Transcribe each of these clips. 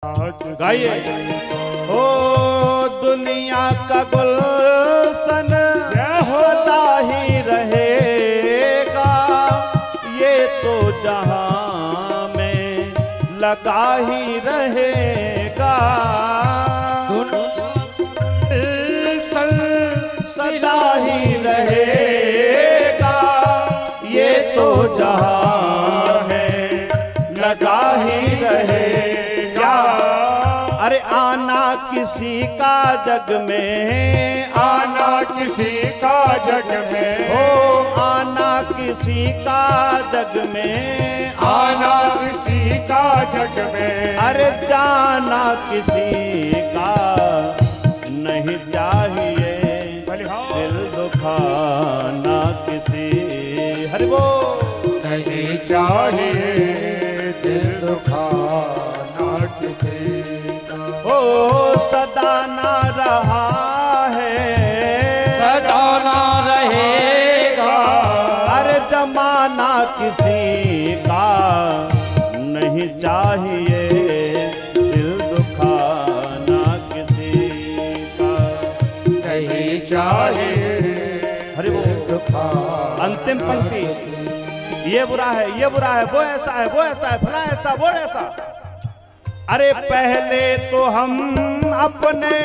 गाइए। ओ दुनिया का गुलशन होता ही रहेगा, ये तो जहां में लगा ही रहेगा। सदा ही रहेगा, ये तो जहां में लगा ही रहेगा। अरे आना किसी का जग में, आना किसी का जग में, हो आना किसी का जग में, आना किसी का जग में। अरे जाना किसी का नहीं चाहिए, दिल दुखाना किसी, हरि बोल, नहीं चाहिए दिल दुखाना किसी का। ओ सदा ना रहा है, सदा ना रहेगा, अरे जमाना किसी का नहीं चाहिए, दिल दुखाना किसी का नहीं चाहिए हरि बोल। अंतिम पंक्ति, ये बुरा है, ये बुरा है, वो ऐसा है, वो ऐसा है, फला ऐसा, वो ऐसा। अरे पहले तो हम अपने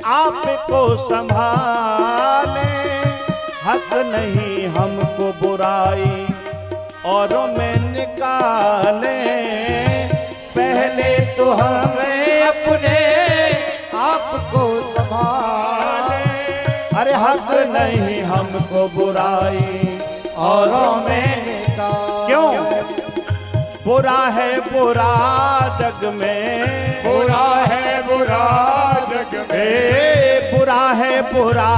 आप को संभाले, हक नहीं हमको बुराई औरों में निकाले। पहले तो हमें अपने आप को संभाले, अरे हक नहीं हमको बुराई औरों में, क्यों बुरा है बुरा जग में, बुरा है बुरा जग में, बुरा है बुरा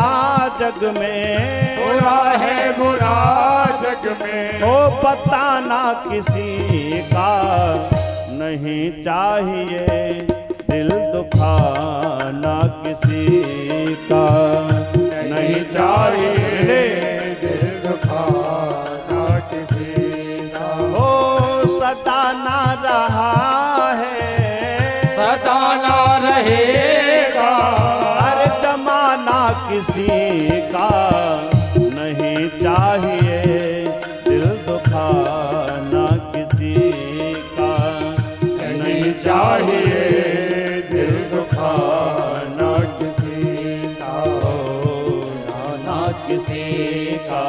जग में, बुरा है बुरा जग में। ओ बताना किसी का नहीं चाहिए, दिल दुखाना किसी का नहीं चाहिए, दिल दुखाना किसी का। ओ सदा ना रहा है, सदा ना रहेगा, अरे जमाना किसी का नहीं चाहिए, दिल दुखाना किसी का नहीं चाहिए, दिल दुखाना किसी का। ना किसी का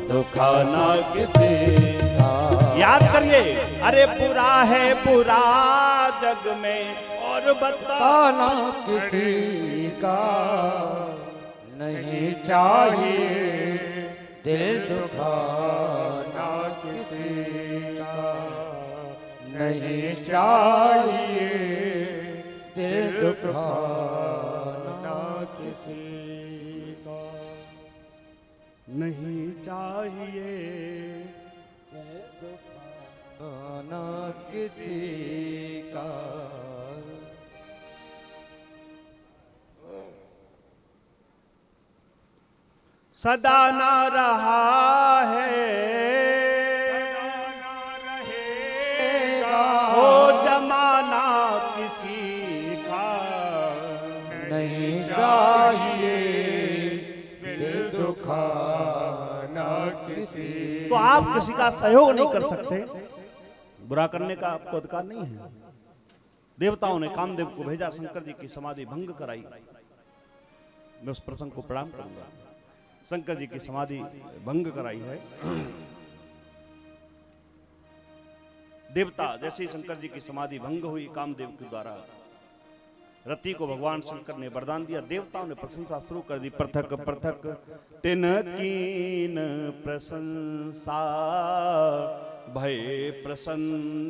दुखाना किसी का। याद करिए, अरे बुरा है बुरा जग में, और बताना किसी का नहीं चाहिए, दिल दुखाना किसी का नहीं चाहिए, दिल दुखाना किसी का नहीं चाहिए, दुखाना किसी का। सदा ना रहा है, ओ जमाना किसी का नहीं चाहिए, दिल दुखाना किसी। तो आप किसी का सहयोग नहीं कर सकते, बुरा करने का आपको अधिकार नहीं है। देवताओं ने कामदेव को भेजा, शंकर जी की समाधि भंग कराई। मैं उस प्रसंग को प्रणाम करूंगा। शंकर जी की समाधि भंग कराई है। देवता जैसे ही शंकर जी की समाधि भंग हुई कामदेव के द्वारा, रति को भगवान शंकर ने वरदान दिया। देवताओं ने प्रशंसा शुरू कर दी, पृथक पृथक तिन कीन प्रशंसा, भय प्रसन्न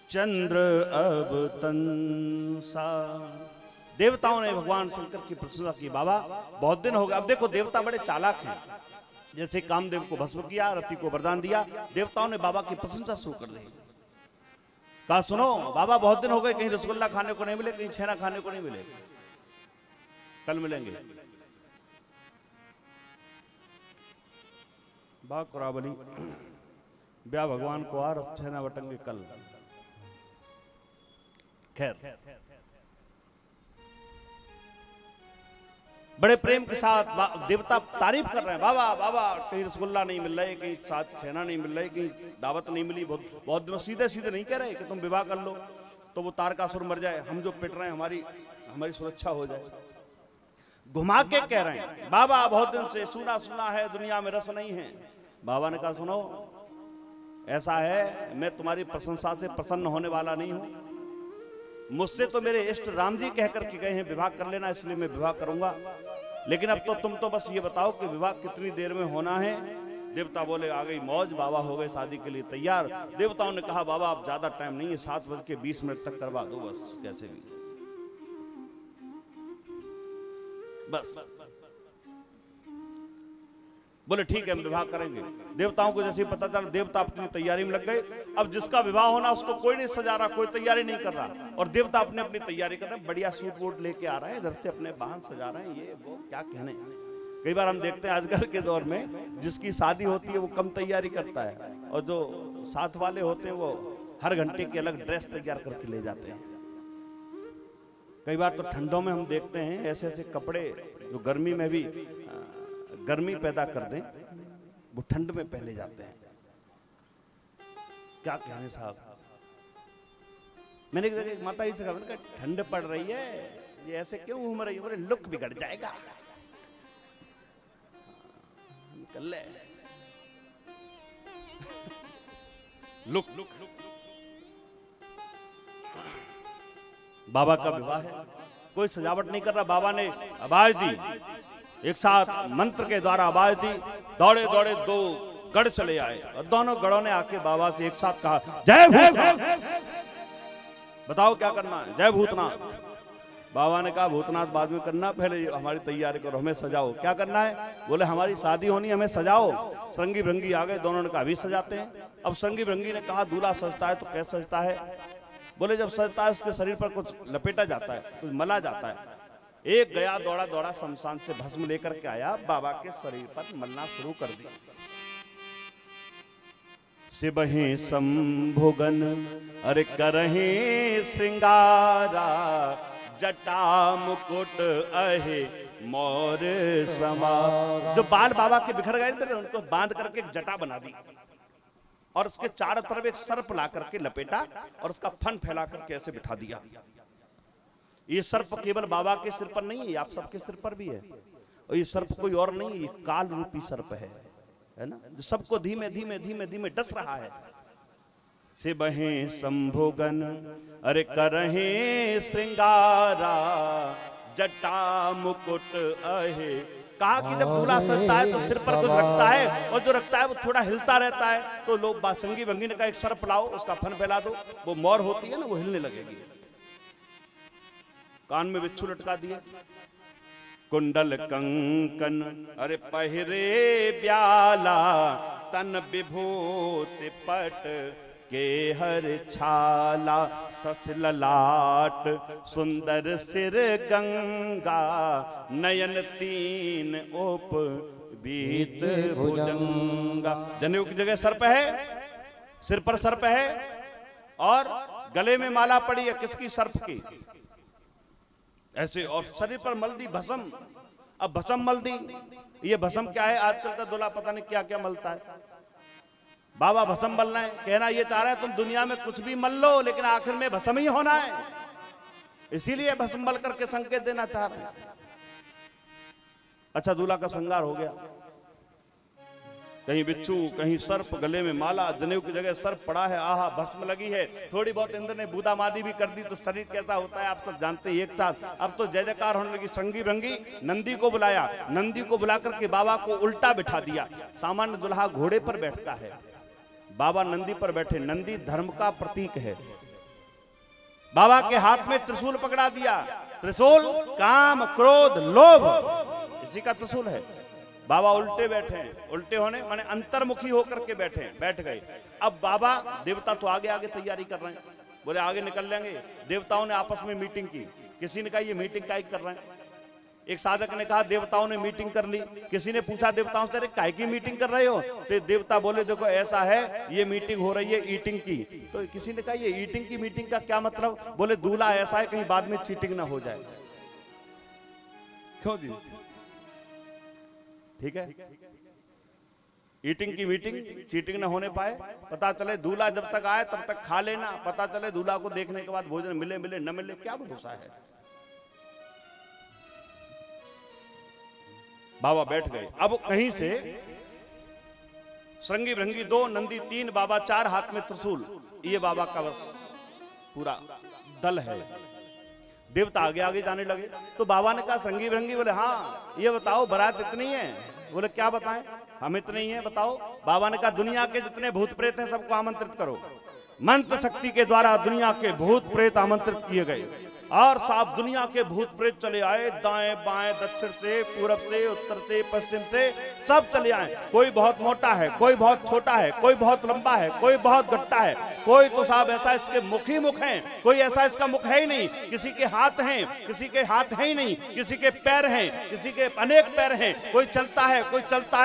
चंद्र अब तंसा। देवताओं ने भगवान शंकर की प्रशंसा की। बाबा बहुत दिन हो गए। अब देखो देवता बड़े चालाक हैं। जैसे कामदेव को भस्म किया, रति को वरदान दिया, देवताओं ने बाबा की प्रशंसा शुरू कर दी। कहा सुनो बाबा बहुत दिन हो गए, कहीं रसगुल्ला खाने को नहीं मिले, कहीं छेना खाने को नहीं मिले, कल मिलेंगे। बाकुरावली ब्याह भगवान को आ छेना बटंगे कल। खैर, बड़े प्रेम के साथ देवता तारीफ कर रहे हैं, बाबा बाबा कहीं रसगुल्ला नहीं मिल रहे, कहीं साथ छेना नहीं मिल रही, कहीं दावत नहीं मिली, बहुत दिनों। सीधे सीधे नहीं कह रहे कि तुम विवाह कर लो तो वो तारकासुर मर जाए, हम जो पिट रहे हैं हमारी सुरक्षा हो जाए। घुमा के कह रहे हैं, बाबा बहुत दिन से सुना सुना है दुनिया में रस नहीं है। बाबा ने कहा सुनो, ऐसा है मैं तुम्हारी प्रशंसा से प्रसन्न होने वाला नहीं हूं। मुझसे तो मेरे इष्ट राम जी कह करके गए हैं विवाह कर लेना, इसलिए मैं विवाह करूंगा, लेकिन अब तो तुम तो बस ये बताओ कि विवाह कितनी देर में होना है। देवता बोले आ गई मौज, बाबा हो गए शादी के लिए तैयार। देवताओं ने कहा बाबा अब ज्यादा टाइम नहीं है, 7:20 तक करवा दो बस, कैसे भी बस। बोले ठीक है हम विवाह करेंगे। देवताओं को जैसे ही पता चला, देवता अपनी तैयारी में लग गए। अब जिसका विवाह होना उसको कोई नहीं सजा रहा, कोई तैयारी नहीं कर रहा, और देवता अपने अपनी तैयारी कर रहे हैं। बढ़िया सूट वूट लेके आ रहे हैं, इधर से अपने वाहन सजा रहे हैं, ये वो क्या कहने। कई बार हम देखते हैं आजकल के दौर में जिसकी शादी होती है वो कम तैयारी करता है, और जो साथ वाले होते हैं वो हर घंटे की अलग ड्रेस तैयार करके ले जाते हैं। कई बार तो ठंडों में हम देखते हैं ऐसे ऐसे कपड़े जो गर्मी में भी गर्मी पैदा कर दें, वो ठंड में पहने जाते हैं। क्या कहने साहब। मैंने एक माता जी से कहा ठंड पड़ रही है, ये ऐसे क्यों घूम रही है? बोले लुक बिगड़ जाएगा। निकल ले लुक। बाबा का विवाह है, कोई सजावट नहीं कर रहा। बाबा ने आवाज दी, एक साथ मंत्र के द्वारा आवाज दी, दौड़े दौड़े 2 गढ़ चले आए, और दोनों गढ़ों ने आके बाबा से एक साथ कहा जय भूतनाथ। बताओ क्या करना है? जय भूतनाथ। बाबा ने कहा भूतनाथ बाद में करना, पहले हमारी तैयारी करो, हमें सजाओ। क्या करना है? बोले हमारी शादी होनी, हमें सजाओ। संगी भृंगी आ गए, दोनों ने कहा अभी सजाते हैं। अब संगी भृंगी ने कहा दूल्हा सजता है तो कैसे सजता है? बोले जब सजता है उसके शरीर पर कुछ लपेटा जाता है, कुछ मला जाता है। एक गया दौड़ा दौड़ा शमशान से भस्म लेकर के आया, बाबा के शरीर पर मलना शुरू कर दिया। सिबहे संभोगन अरे करहे श्रृंगारा, जटा मुकुट अहे मोर समा। जो बाल बाबा के बिखर गए थे उनको बांध करके एक जटा बना दी, और उसके चारों तरफ एक सर्प ला करके लपेटा, और उसका फन फैला करके ऐसे बिठा दिया। ये सर्प केवल बाबा के सिर पर नहीं है, आप सबके सिर पर भी है। और ये सर्प कोई और नहीं है, ये काल रूपी सर्प है ना, जो सबको धीमे धीमे धीमे धीमे डस रहा है। से बहे संभोगन अरे करहे श्रृंगारा, जटा मुकुट अहे। कहा कि जब दूल्हा सजता है तो सिर पर कुछ रखता है, और जो रखता है वो थोड़ा हिलता रहता है। तो लोग बासंगी भंगी ने कहा एक सर्प लाओ, उसका फन फैला दो, वो मोर होती है ना, वो हिलने लगेगी। कान में बिच्छू लटका दिए, कुंडल कंकन अरे पहिरे ब्याला, तन विभूति पट के हर छाला। सस ललाट सुंदर सिर गंगा, नयन 3 ओप बीत भुजंगा। जनेऊ की जगह सर्प है, सिर पर सर्प है, और गले में माला पड़ी है किसकी? सर्प की। ऐसे और शरीर पर मल दी भस्म। अब भस्म मल दी, ये भस्म क्या है? आजकल का दूल्हा पता नहीं क्या क्या मलता है। बाबा भस्म मलना है, कहना ये चाह रहा है तुम दुनिया में कुछ भी मल लो, लेकिन आखिर में भस्म ही होना है, इसीलिए भस्म मल करके संकेत देना चाहते हैं। अच्छा, दूल्हा का श्रृंगार हो गया, कहीं बिच्छू, कहीं सर्प, गले में माला, जनेऊ की जगह सर्प पड़ा है, आहा भस्म लगी है। थोड़ी बहुत इंद्र ने बूदा मादी भी कर दी तो शरीर कैसा होता है आप सब जानते हैं एक साथ। अब तो जय जयकार होने लगी। संगी भंगी नंदी को बुलाया, नंदी को बुला करके बाबा को उल्टा बिठा दिया। सामान्य दुल्हा घोड़े पर बैठता है, बाबा नंदी पर बैठे। नंदी धर्म का प्रतीक है। बाबा के हाथ में त्रिशूल पकड़ा दिया। त्रिशूल काम क्रोध लोभ, इसी का त्रिशूल है। बाबा उल्टे बैठे, उल्टे होने माने अंतर्मुखी होकर के बैठ गए। अब बाबा देवता तो आगे आगे तैयारी कर रहे हैं, बोले आगे निकल लेंगे। देवताओं ने आपस में मीटिंग की, किसी ने कहा ये मीटिंग का कर रहे हैं, एक साधक ने कहा देवताओं ने मीटिंग कर ली। किसी ने पूछा देवताओं से, अरे काहे की मीटिंग कर रहे हो? तो देवता बोले देखो ऐसा है, ये मीटिंग हो रही है ईटिंग की। तो किसी ने कहा ये ईटिंग की मीटिंग का क्या मतलब? बोले दूल्हा ऐसा है कहीं बाद में चीटिंग ना हो जाए। क्यों जी? ठीक है, ईटिंग की मीटिंग, चीटिंग ना होने पाए। पता चले दूल्हा जब तक आए तब तक खा लेना, पता चले दूल्हा को देखने के बाद भोजन मिले मिले न मिले, क्या भरोसा है। बाबा बैठ गए। अब कहीं से श्रृंगी भृंगी 2, नंदी 3, बाबा 4, हाथ में त्रिशूल, ये बाबा का बस पूरा दल है। देवता आगे आगे जाने लगे। तो बाबा ने कहा श्रृंगी भृंगी, बोले हाँ ये बताओ बारात इतनी है? बोले क्या बताएं, हम इतने ही हैं, बताओ। बाबा ने कहा दुनिया के जितने भूत प्रेत हैं सबको आमंत्रित करो। मंत्र शक्ति के द्वारा दुनिया के भूत प्रेत आमंत्रित किए गए और साफ दुनिया के भूत प्रेत चले आए। दाएं बाएं, दक्षिण से, पूरब से, उत्तर से, पश्चिम से, सब चले आए। कोई बहुत मोटा है, कोई बहुत छोटा है, कोई बहुत लंबा है, कोई बहुत गट्टा है, कोई तो साहब ऐसा इसके मुख ही मुख हैं, कोई ऐसा इसका मुख है ही नहीं, किसी के हाथ हैं, किसी के हाथ है ही नहीं, किसी के पैर हैं, किसी के अनेक पैर हैं। कोई चलता है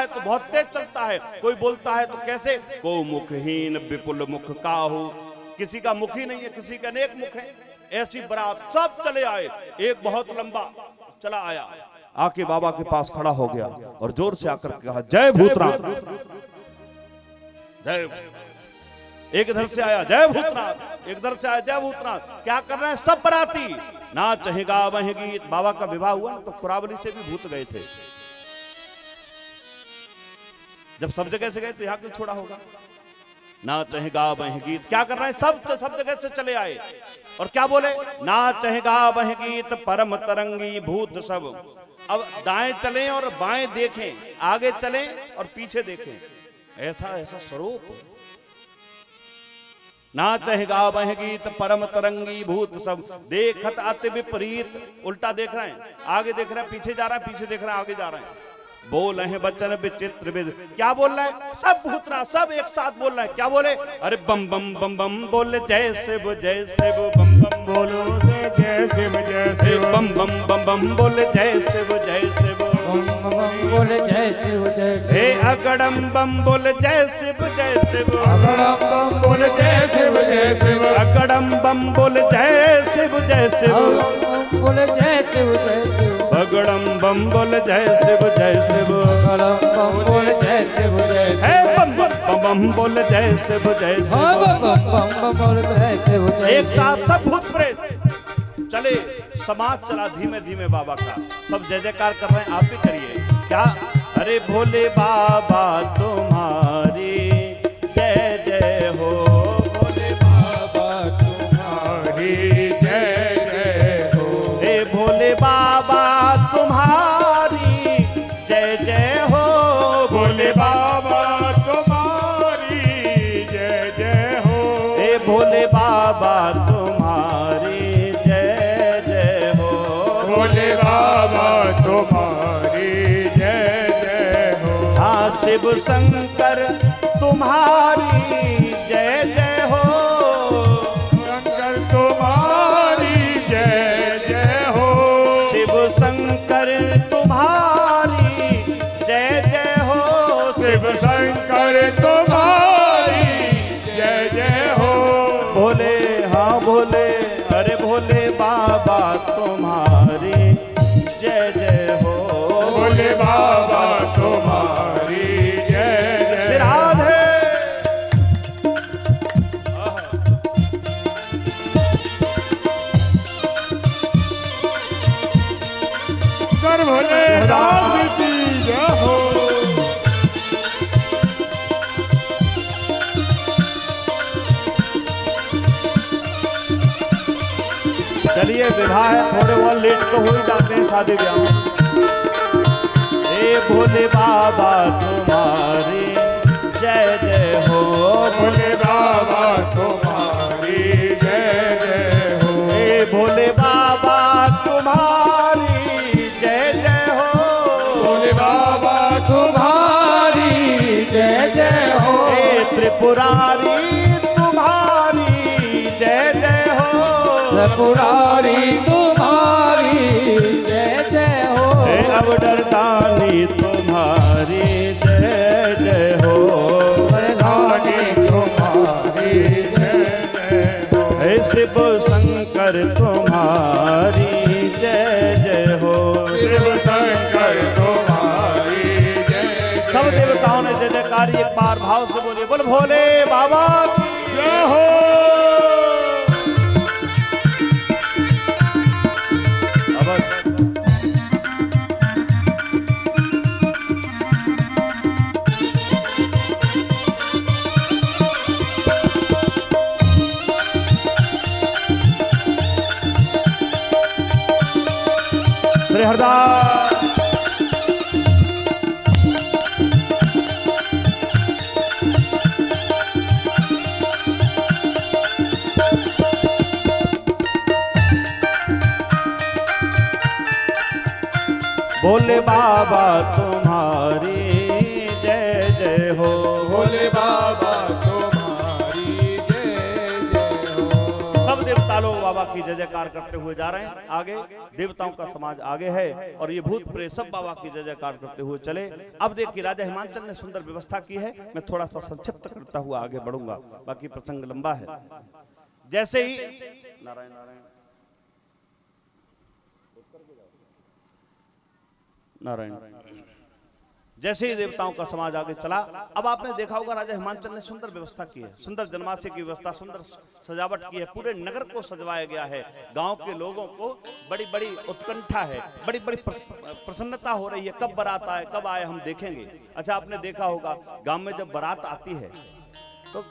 तो बहुत तेज चलता है, कोई बोलता है तो कैसे। को मुखहीन विपुल मुख काहू, किसी का मुख ही नहीं है, किसी के अनेक मुख है। ऐसी बारात सब चले आए। एक बहुत लंबा चला आया, आके बाबा के पास खड़ा हो गया और जोर से आकर कहा जय भूतनाथ, जय। एक इधर से आया जय भूतनाथ, एक इधर से आया जय भूतनाथ। क्या कर रहे हैं सब बराती? ना चहेगा वह गीत। बाबा का विवाह हुआ तो कुरावली से भी भूत गए थे। जब सब जगह से गए तो यहाँ क्यों छोड़ा होगा? ना चहेगा वह गीत। क्या कर रहे हैं सब जगह से चले आए और क्या बोले? ना चहेगा वह गीत परम तरंगी भूत सब। अब दाएं चलें और बाएं देखें, आगे चलें और पीछे देखें, ऐसा ऐसा स्वरूप। ना चहेगा वह गीत परम तरंगी भूत सब, देखत अति विपरीत। उल्टा देख रहे हैं, आगे देख रहे हैं, पीछे जा रहा है, पीछे देख रहे हैं, आगे जा रहे हैं। बोल रहे हैं वचन विचित्र विद। क्या बोल रहे हैं? सब भूतना सब एक साथ बोल रहे हैं। क्या बोले? अरे बम बम बम बम बोले जय शिव बम बम बोलो जय शिव बम बम बम बम बोले जय शिव बम बम बोले जय शिव हे अगड़म बम बोले जय शिव अगड़म बम बोले जय शिव अगड़म बम बोले जय शिव बोले जय शिव बगड़म बम बोले जय शिव बगड़म बम बोले जय शिव हे बम बम बम बोले जय शिव बम बम बोले जय शिव। एक साथ सब भूत प्रेत चले, समाज चला धीमे धीमे बाबा का। सब जय जयकार कर रहे हैं, आप भी करिए। क्या? अरे भोले बाबा तुम्हारी जय जय हो, भोले बाबा तुम्हारी जय जय हो, हे भोले बाबा तुम्हारी जय जय हो, भोले बाबा तुम्हारी जय जय हो, हे भोले बाबा तुम्हारी जय जय हो, भोले बाबा तुम्हारी जय जय हो। हाँ शिव शंकर तुम्हारी जय जय हो, शंकर तुम्हारी जय जय हो, शिव शंकर तुम्हारी जय जय हो, शिव शंकर तुम्हारी जय जय हो। भोले हाँ भोले, अरे भोले बाबा तुम्हारी जय जय हो, भोले बाबा तुम्हारी जय जय। राधे कर भोले राम की जय हो। चलिए विवाह है, थोड़े बहुत लेट तो हो ही जाते हैं शादी ब्याह में। हे भोले बाबा तुम्हारी जय जय हो, भोले बाबा तुम्हारी जय जय हो, हे भोले बाबा तुम्हारी जय जय हो, भोले बाबा तुम्हारी जय जय हो, हे त्रिपुरारी तुम्हारी जय जय हो, त्रिपुरारी तुम्हारी जय जय हो, सब डरदानी तुम्हारी जय जय हो, वरदानी तुम्हारी जय जय हो, हे शिव शंकर तुम्हारी जय जय हो, शिव शंकर तुम्हारी जय। सब देवताओं ने जय जयकारी एक बार भाव से बोले, बोल भोले बाबा की जय हो। श्री हरदास भोले बाबा तुम्हारी जय जय हो, भोले बाबा तुम्हारी जय जय हो। सब देवता लोग बाबा की जय जयकार करते हुए जा रहे हैं। आगे देवताओं का समाज आगे है और ये भूत प्रेत सब बाबा की जय जयकार करते हुए चले। अब देखिए राजा हिमांचल ने सुंदर व्यवस्था की है। मैं थोड़ा सा संक्षिप्त करता हुआ आगे बढ़ूंगा, बाकी प्रसंग लंबा है। जैसे ही नारायण नारायण नारायण जैसे ही देवताओं का समाज आगे चला, अब आपने देखा होगा राजा हिमांचल ने सुंदर व्यवस्था की है, सुंदर जन्माशय की व्यवस्था, सुंदर सजावट की है, पूरे नगर को सजवाया गया है। गांव के लोगों को बड़ी बड़ी उत्कंठा है, बड़ी बड़ी प्रसन्नता हो रही है, कब बारात आए, कब आए हम देखेंगे। अच्छा आपने देखा होगा गांव में जब बारात आती है तो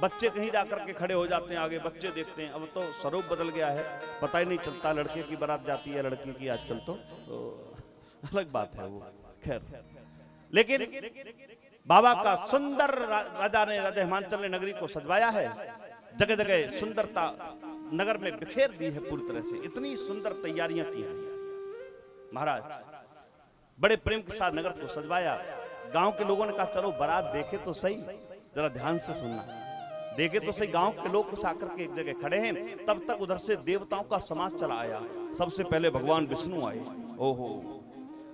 बच्चे कहीं जाकर के खड़े हो जाते हैं, आगे बच्चे देखते हैं। अब तो स्वरूप बदल गया है, पता ही नहीं चलता लड़के की बारात जाती है लड़की की आजकल, तो अलग बात है वो, खैर। लेकिन बाबा का सुंदर राजा हिमांचल ने नगरी को सजवाया है, जगह जगह सुंदरता नगर में बिखेर दी है पूरी तरह से, इतनी सुंदर तैयारियां की हैं महाराज। बड़े प्रेम के साथ नगर को सजवाया। गांव के लोगों ने कहा चलो बारात देखे तो सही, जरा ध्यान से सुनना, देखे तो सही। गांव के लोग कुछ आकर के एक जगह खड़े हैं, तब तक उधर से देवताओं का समाज चला आया। सबसे पहले भगवान विष्णु आए। ओहो,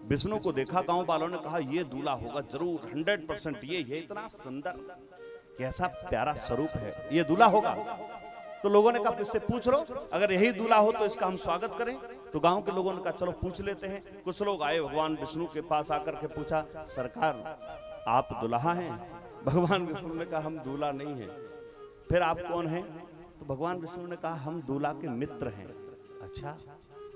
विष्णु को देखा गांव वालों ने कहा ये दूल्हा होगा जरूर, 100% ये इतना सुंदर, कैसा प्यारा स्वरूप है, ये दूल्हा होगा। तो लोगों ने कहा इससे पूछ लो, अगर यही दूल्हा हो तो इसका हम स्वागत करें। तो गांव के लोगों ने कहा चलो पूछ लेते हैं। कुछ लोग आए भगवान विष्णु के पास, आकर के पूछा सरकार आप दूल्हा हैं? भगवान विष्णु ने कहा हम दूल्हा नहीं है। फिर आप कौन हैं? तो भगवान विष्णु ने कहा हम दूल्हा के मित्र हैं। अच्छा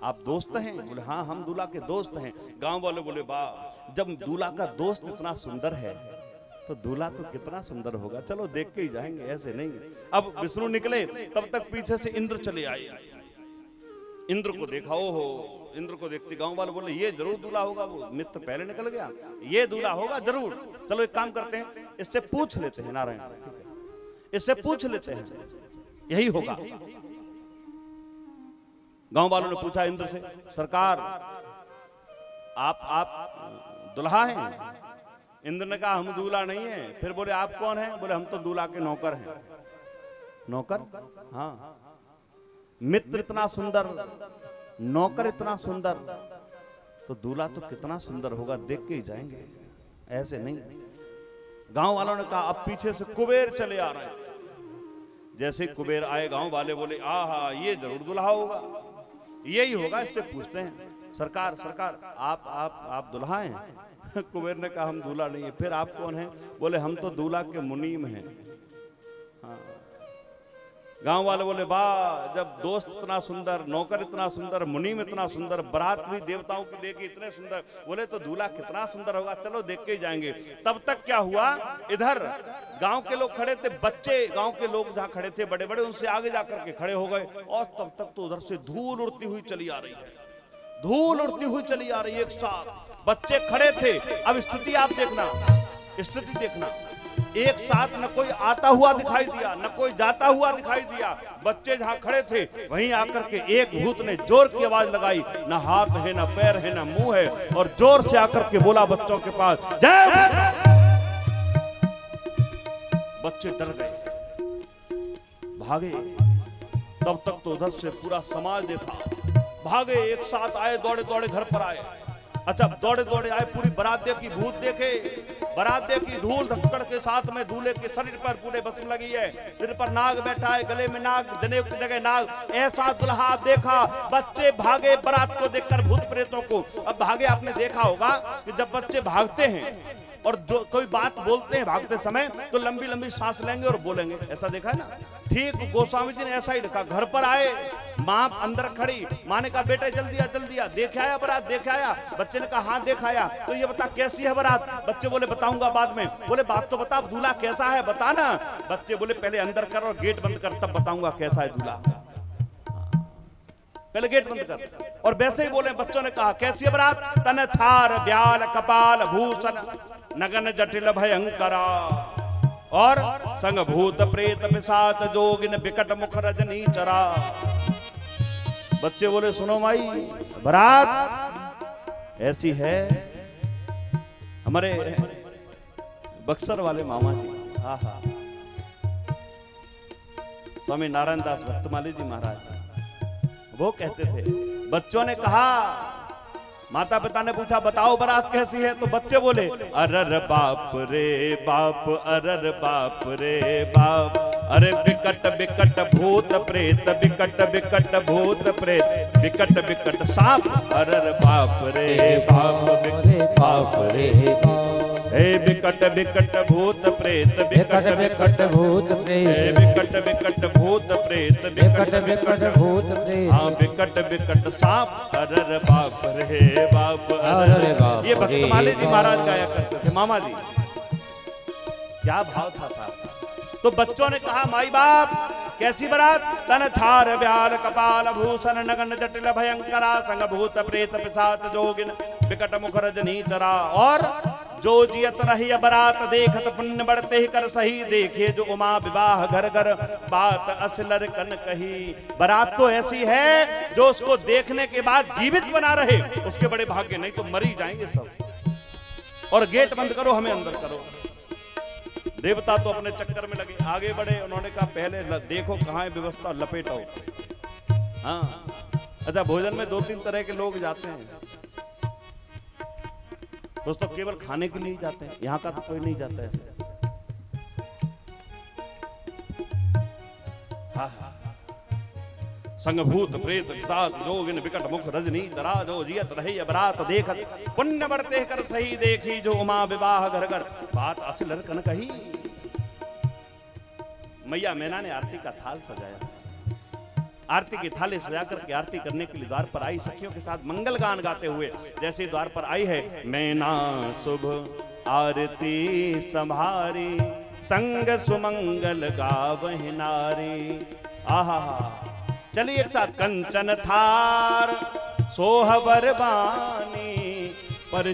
आप दोस्त हैं? बोले हाँ हम दूल्हा के दोस्त हैं। गांव वाले बोले वाह, जब दूल्हा का दोस्त इतना सुंदर है तो दूल्हा तो कितना सुंदर होगा, चलो देख के ही जाएंगे, ऐसे नहीं। अब विष्णु निकले, तब तक पीछे से इंद्र चले आए। इंद्र को देखा, ओहो, इंद्र को देखते गांव वाले बोले ये जरूर दूल्हा होगा। वो मित्र पहले निकल गया, ये दूल्हा होगा जरूर। चलो एक काम करते हैं, इससे पूछ लेते हैं। नारायण, इससे पूछ लेते हैं, यही होगा। गांव वालों ने पूछा इंद्र से, सरकार आप दुल्हा हैं? इंद्र ने कहा हम दूल्हा नहीं है। फिर बोले आप कौन हैं? बोले हम तो दूल्हा के नौकर हैं। नौकर? हाँ। मित्र इतना सुंदर, नौकर इतना सुंदर, तो दूल्हा तो कितना सुंदर होगा, देख के ही जाएंगे, ऐसे नहीं। गांव वालों ने कहा अब पीछे से कुबेर चले आ रहे हैं। जैसे कुबेर आए गांव वाले बोले आहा ये जरूर दूल्हा होगा, यही होगा, इससे पूछते हैं। सरकार आप दूल्हा हैं? कुबेर ने कहा हम दूल्हा नहीं है। फिर आप कौन हैं? बोले हम तो दूल्हा के मुनीम हैं। हाँ। गांव वाले बोले वाह, जब दोस्त इतना सुंदर, नौकर इतना सुंदर, मुनीम इतना सुंदर, बारात भी देवताओं की देखी इतने सुंदर, बोले तो दूल्हा कितना सुंदर होगा, चलो देख के ही जाएंगे। तब तक क्या हुआ, इधर गांव के लोग खड़े थे, बच्चे गांव के लोग जहां खड़े थे बड़े बड़े, उनसे आगे जाकर के खड़े हो गए। और तब तक तो उधर से धूल उड़ती हुई चली आ रही है, धूल उड़ती हुई चली आ रही है। एक साथ बच्चे खड़े थे। अब स्थिति आप देखना, स्थिति देखना, एक साथ न कोई आता हुआ दिखाई दिया, न कोई जाता हुआ दिखाई दिया। बच्चे जहां खड़े थे वहीं आकर के एक भूत ने जोर की आवाज लगाई, न हाथ है, न पैर है, न मुंह है, और जोर से आकर के बोला बच्चों के पास जय। बच्चे डर गए, भागे। तब तक तो उधर से पूरा समाज देखा, भागे, एक साथ आए, दौड़े दौड़े घर पर आए। अच्छा दौड़े दौड़े आए, पूरी बारात देखी, भूत देखे, बारात देखी, धूल धक्कड़ के साथ में दूल्हे के शरीर पर पूरे बस लगी है, सिर पर नाग बैठा है, गले में नाग, जनेऊ की जगह नाग, ऐसा दुल्हा देखा। बच्चे भागे बारात को देखकर, भूत प्रेतों को। अब भागे, आपने देखा होगा कि जब बच्चे भागते हैं और जो कोई बात बोलते हैं भागते समय, तो लंबी लंबी सांस लेंगे और बोलेंगे, ऐसा देखा है ना। ठीक गोस्वामी जी ने ऐसा ही लिखा। घर पर आए, माँ अंदर खड़ी, माँ ने कहा बेटे जल्दी आ जल्दी आ, देख आया बारात, देख आया। बच्चे ने कहा हाँ देख आया। तो ये बता कैसी है बारात? बच्चे बोले बताऊंगा बाद में। बोले बात तो बता, दूल्हा कैसा है बता ना। बच्चे बोले पहले अंदर कर और गेट बंद कर, तब बताऊंगा कैसा है दूल्हा, पहले गेट बंद कर। और वैसे ही बोले, बच्चों ने कहा कैसी है बारात? तन थार ब्याल कपाल भूषण नगन जटिल भयंकरा और संग भूत प्रेत पिशाच जोगिन विकट मुख रजनी चरा। बच्चे बोले सुनो माई, बारात ऐसी है। हमारे बक्सर वाले मामा जी, हाँ हाँ, स्वामी नारायण दास भक्तमाली जी महाराज, वो कहते थे, बच्चों ने कहा, माता पिता ने पूछा बताओ बारात कैसी है? तो बच्चे बोले अरर बाप रे बाप, अरर बाप रे बाप, अरे विकट विकट भूत प्रेत, विकट विकट भूत प्रेत, विकट विकट सांप, अरर बाप रे बाप, विकट बाप रे बाप, हे विकट विकट भूत प्रेत, विकट विकट भूत प्रेत, विकट विकट भूत प्रेत, विकट विकट भूत प्रेत, हाँ विकट विकट सांप, अरर बाप रे बाप, अरे बाप। ये भक्तमाली जी महाराज गाया करते थे, मामा जी। क्या भाव था साहब। तो बच्चों ने कहा माई बाप कैसी बारात? तन थार ब्याल कपाल भूषण नगन जटिल भयंकरा संग भूत प्रेत पिशाच जोगिन विकट मुख रजनी चरा। और जो जियत रही बारात देखत पुण्य बढ़ते ही कर सही, देखे जो उमा विवाह घर घर बात असलर कन कही। बारात तो ऐसी है जो उसको देखने के बाद जीवित बना रहे, उसके बड़े भाग्य, नहीं तो मरी जाएंगे सब। और गेट बंद करो, हमें अंदर करो। देवता तो अपने चक्कर में लगे, आगे बढ़े। उन्होंने कहा पहले देखो कहाँ है व्यवस्था, लपेटो। हाँ अच्छा, भोजन में 2-3 तरह के लोग जाते हैं। दोस्तों केवल खाने के लिए जाते हैं, यहाँ का तो कोई नहीं जाता ऐसे। संग भूत प्रेत पिशाच जोगिन विकट मुख रजनी चरा। जो जियत रही बारात देखत पुण्य बढ़ते कर सही, देखी जो उमा विवाह घर घर बात असल कन कही। मैया मैना ने आरती का थाल सजाया। आरती की थाली सजा करके आरती करने के लिए द्वार पर आई, सखियों के साथ मंगल गान गाते हुए जैसे द्वार पर आई है। मैना शुभ आरती संभारी, संग सुमंगल गावहि नारी। आहा, चलिए एक साथ। कंचन थार सोहबर बानी, पर